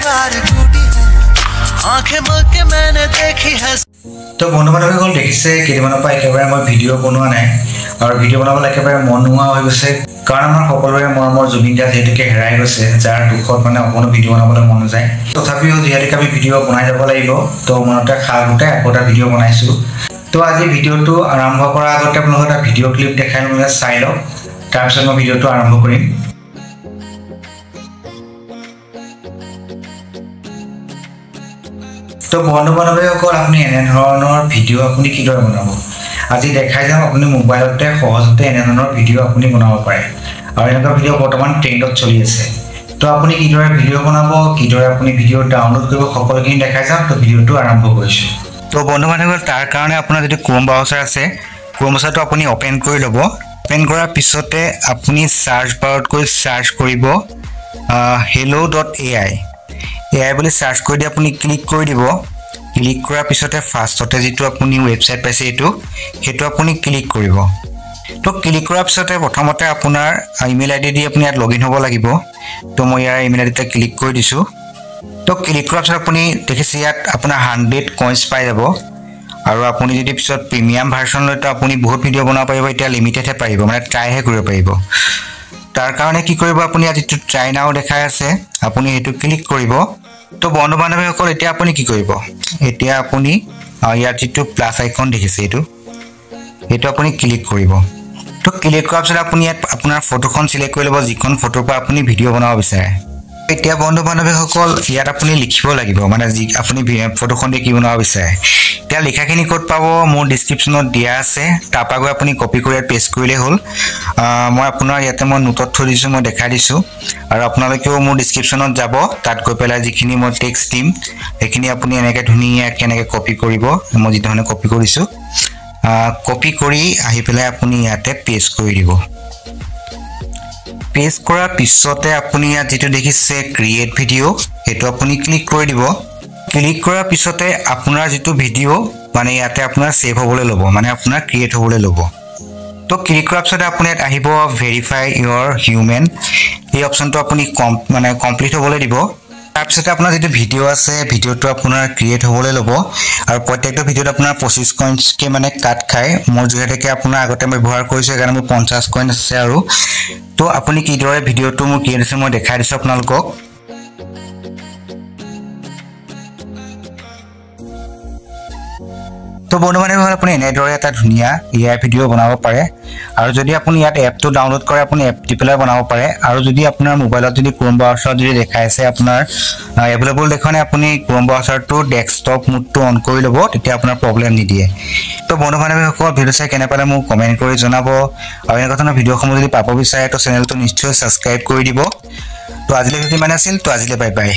प्यार टूटी है आंखें मल के मैंने देखी है तो বন্ধু বান্ধৱীসকল দেখিছে কেইদিনমানৰ পৰা একেবাৰে মই ভিডিঅ' বনোৱা নাই আৰু ভিডিঅ' বনাবলৈ একেবাৰে মন নোহোৱা হৈ গৈছে কাৰণ আমাৰ সকলোৰে মৰমৰ জুবিন দা যেহেতুকে হেৰাই গৈছে যাৰ দুখত মানে অকণো ভিডিঅ' বনাবলৈ মন যায় তথাপিও যিহেতুকে আমি ভিডিঅ' বনাই যাব লাগিব তো মনতে খাৰ গোটাই আকৌ এটা ভিডিঅ' বনাইছোঁ তো আজি ভিডিঅ'টো আৰম্ভ কৰাৰ আগতে আপোনালোকক এটা ভিডিঅ' ক্লিপ দেখাই লওঁ চাই লওক তাৰপিছত মই ভিডিঅ'টো আৰম্ভ কৰিম তো বন্ধু বান্ধৱীসকল আপুনি এনে ধৰণৰ ভিডিঅ' আপুনি কিদৰে বনাব আজি দেখাই যাম আপুনি মোবাইলতে সহজতে এনে ধৰণৰ ভিডিঅ' আপুনি বনাব পাৰে আৰু এনেকুৱা ভিডিঅ' বৰ্তমান ট্ৰেণ্ডত চলি আছে তো আপুনি কিদৰে ভিডিঅ' বনাব কিদৰে আপুনি ভিডিঅ' ডাউনলোড কৰিব সকলোখিনি দেখাই যাম তো ভিডিঅ'টো আৰম্ভ কৰিছোঁ তো বন্ধু বান্ধৱীসকল তাৰ কাৰণে আপোনাৰ যদি ক্ৰোম ব্ৰাউজাৰ আছে ক্ৰোম ব্ৰাউজাৰটো আপুনি ওপেন কৰি ল'ব ওপেন কৰাৰ পিছতে আপুনি সাৰ্চ বাৰত গৈ সাৰ্চ কৰিব hello.ai AI বুলি সাৰ্চ কৰি দি আপুনি ক্লিক কৰি দিব ক্লিক কৰাৰ পিছতে ফাৰ্ষ্টতে যেটো আপুনি ওয়েবসাইট পাইছে হেতু আপুনি ক্লিক কৰিব তো ক্লিক কৰাৰ পিছতে প্ৰথমতে আপোনাৰ ইমেইল আইডি দি আপুনি ইয়াত লগইন হ'ব লাগিব তো মই ইয়াৰ ইমেইল আইডিতে ক্লিক কৰি দিছো তো ক্লিক কৰাৰ পিছত আপুনি দেখিছে ইয়াত আপোনাৰ 100 কইন্স পাই যাব আৰু আপুনি যদি পিছত প্ৰিমিয়াম ভাৰ্চন লৈ তো আপুনি বহুত ভিডিঅ' বনাব পাৰিব এটা লিমিটেড হে পাৰিব মানে ট্ৰাই হে কৰিব পাৰিব তাৰ কাৰণে কি কৰিব আপুনি আজি ট্ৰাই নাও দেখাই আছে আপুনি হেতু ক্লিক কৰিব তো বন্ধু বান্ধৱীসকল এতিয়া আপুনি কি কৰিব এতিয়া আপুনি ইয়াৰ যেটো প্লাস আইকন দেখিছে এটো আপুনি ক্লিক কৰিব তো ক্লিক কৰাৰ পিছত আপুনি ইয়াত আপোনাৰ ফটোখন সিলেক্ট কৰি ল'ব যিখন ফটোৰ পৰা আপুনি ভিডিঅ' বনাব বিচাৰে এতিয়া বন্ধু বান্ধৱীসকল ইয়াত আপুনি লিখিব লাগিব মানে যি আপুনি ফটোখন দি কি বনাব বিচাৰে এতিয়া লিখাখিনি ক'ত পাব মোৰ ডেসক্ৰিপচনত দিয়া আছে তাৰপা গৈ আপুনি কপি কৰি পেস্ট কৰিলে হ'ল মই আপোনাৰ ইয়াতে মই নোটত থৈ দিছো মই দেখাই দিছো আৰু আপোনালোকেও মোৰ ডেসক্ৰিপচনত যাব তাত গৈ পেলাই যিখিনি মই টেক্সট দিম সেইখিনি আপুনি এনেকৈ ধুনীয়া কেনেকৈ কপি কৰিব মই যি ধৰণে কপি কৰিছো কপি কৰি আহি পেলাই আপুনি ইয়াতে পেস্ট কৰি দিব পেস্ট কৰাৰ পিছতে আপুনি ইয়াত যেটো দেখিছে ক্ৰিয়েট ভিডিঅ' হেতু আপুনি ক্লিক কৰি দিব ক্লিক কৰাৰ পিছতে আপোনাৰ যেটো ভিডিঅ' মানে ইয়াতে আপোনাৰ সেভ হ'বলৈ ল'ব মানে আপোনাৰ ক্ৰিয়েট হ'বলৈ ল'ব তো ক্লিক কৰাৰ পিছতে আপুনি ইয়াত আহিব ভেৰিফাই ইওৰ হিউম্যান এই অপচনটো আপুনি মানে কমপ্লিট হ'বলৈ দিব তাৰ পিছতে আপোনাৰ যেটো ভিডিঅ' আছে ভিডিঅ'টো আপোনাৰ ক্ৰিয়েট হ'বলৈ ল'ব আৰু প্ৰত্যেকটো ভিডিঅ'ত আপোনাৰ 25 কইন্স কে মানে কাট খায় মোৰ যেহেতুকে আপোনাৰ আগতে মই ব্যৱহাৰ কৰিছো কাৰণ মোৰ 50 কইন্স আছে আৰু তো আপুনি কিদৰে ভিডিঅ'টো মোক কি আছে মই দেখাই দিছো আপোনালোকক তো বন্ধু বান্ধৱীসকল আপুনি এনেদৰে এটা ধুনীয়া AI ভিডিঅ' বনাব পাৰে আৰু যদি আপুনি ইয়াত এপটো ডাউনলোড কৰে আপুনি এপ দি পেলাই বনাব পাৰে আৰু যদি আপোনাৰ মোবাইলত যদি ক্ৰোম ব্ৰাউজাৰ যদি দেখাইছে আপোনাৰ এভেইলেবল দেখনে আপুনি ক্ৰোম ব্ৰাউজাৰটো ডেস্কটপ মোডটো অন কৰি ল'ব তেতিয়া আপোনাৰ প্ৰবলেম নিদিয়ে তো বন্ধু বান্ধৱীসকল ভিডিঅ' চাই কেনে পালে মোক কমেন্ট কৰি জনাব আৰু এনেকুৱা ধৰণৰ ভিডিঅ'সমূহ যদি পাব বিচাৰে তো চেনেলটো নিশ্চয় সাবস্ক্ৰাইব কৰি দিব তো আজিলৈ যদি মানে আছিল তো আজিলৈ বাই বাই